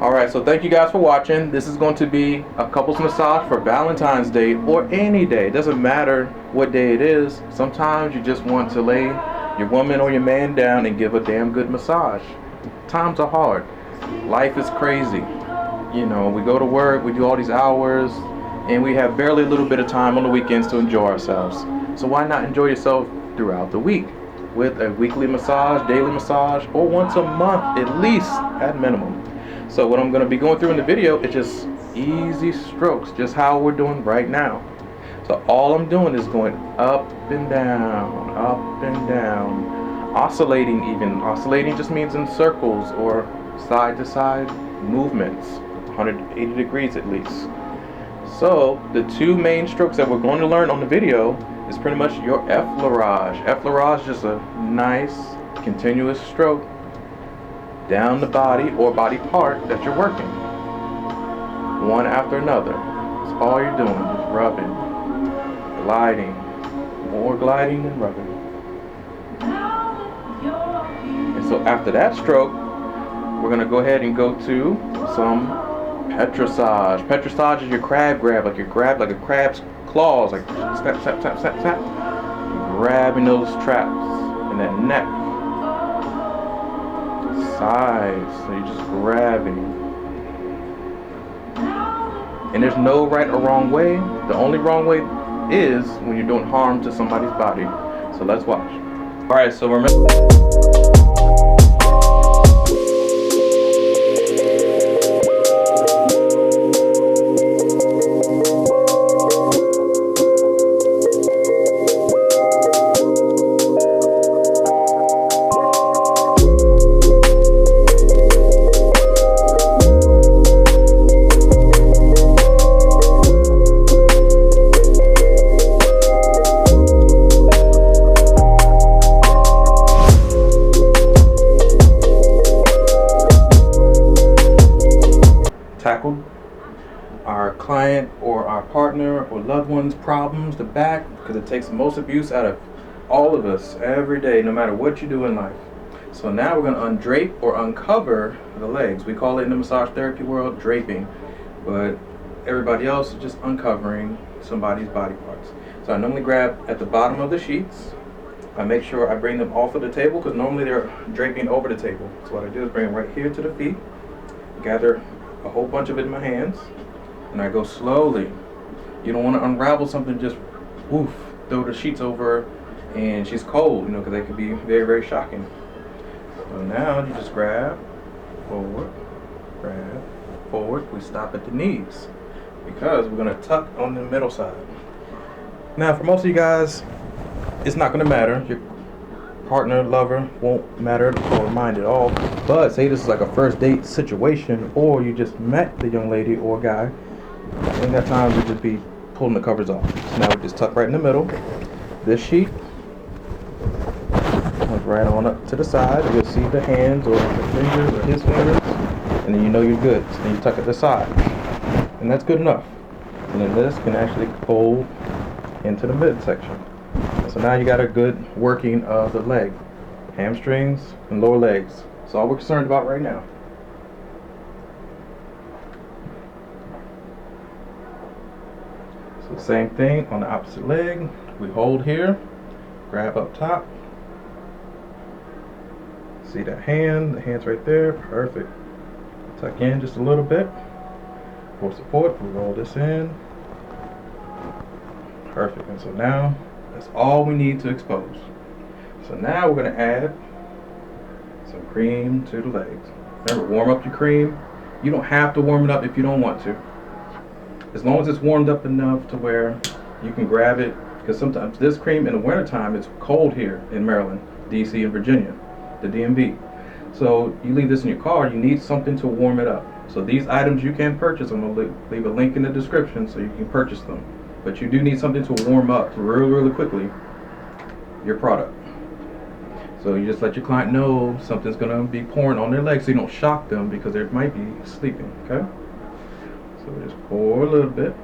Alright, so thank you guys for watching. This is going to be a couples massage for Valentine's Day or any day. It doesn't matter what day it is. Sometimes you just want to lay your woman or your man down and give a damn good massage. Times are hard. Life is crazy. You know, we go to work, we do all these hours, and we have barely a little bit of time on the weekends to enjoy ourselves. So why not enjoy yourself throughout the week with a weekly massage, daily massage, or once a month at least, at minimum. So what I'm going to be going through in the video is just easy strokes, just how we're doing right now. So all I'm doing is going up and down, oscillating even. Oscillating just means in circles or side to side movements, 180 degrees at least. So the two main strokes that we're going to learn on the video is pretty much your effleurage. Effleurage is just a nice continuous stroke down the body or body part that you're working, one after another. That's all you're doing, just rubbing, gliding, more gliding than rubbing. And so after that stroke, we're going to go ahead and go to some petrissage. Petrissage is your crab grab, like you grab like a crab's claws, like snap, snap, snap, snap, snap. You're grabbing those traps in that neck. Sides, so you're just grabbing. And there's no right or wrong way. The only wrong way is when you're doing harm to somebody's body. So let's watch. Alright, so remember. Tackled our client or our partner or loved one's problems, the back, because it takes the most abuse out of all of us every day, no matter what you do in life. So now we're going to undrape or uncover the legs. We call it in the massage therapy world draping, but everybody else is just uncovering somebody's body parts. So I normally grab at the bottom of the sheets. I make sure I bring them off of the table because normally they're draping over the table. So what I do is bring them right here to the feet, gather a whole bunch of it in my hands, and I go slowly. You don't want to unravel something, just woof, throw the sheets over, and she's cold, you know, because they could be very, very shocking. So now you just grab forward, we stop at the knees because we're going to tuck on the middle side. Now for most of you guys, it's not going to matter. Your partner, lover won't matter or mind at all. But say this is like a first date situation, or you just met the young lady or guy, ain't got time to just be pulling the covers off. So now we just tuck right in the middle. This sheet comes right on up to the side. You'll see the hands or the fingers or his fingers, and then you know you're good. So then you tuck at the side, and that's good enough. And then this can actually fold into the midsection. So now you got a good working of the leg, hamstrings and lower legs. That's all we're concerned about right now. So same thing on the opposite leg. We hold here, grab up top. See that hand, the hand's right there, perfect. Tuck in just a little bit. For support, we roll this in. Perfect, and so now that's all we need to expose. So now we're going to add some cream to the legs. Remember, warm up your cream. You don't have to warm it up if you don't want to. As long as it's warmed up enough to where you can grab it, because sometimes this cream in the wintertime, it's cold here in Maryland, DC, and Virginia, the DMV. So you leave this in your car, you need something to warm it up. So these items you can purchase. I'm going to leave a link in the description so you can purchase them. But you do need something to warm up really, really quickly your product. So you just let your client know something's going to be pouring on their legs so you don't shock them because they might be sleeping, okay? So we just pour a little bit.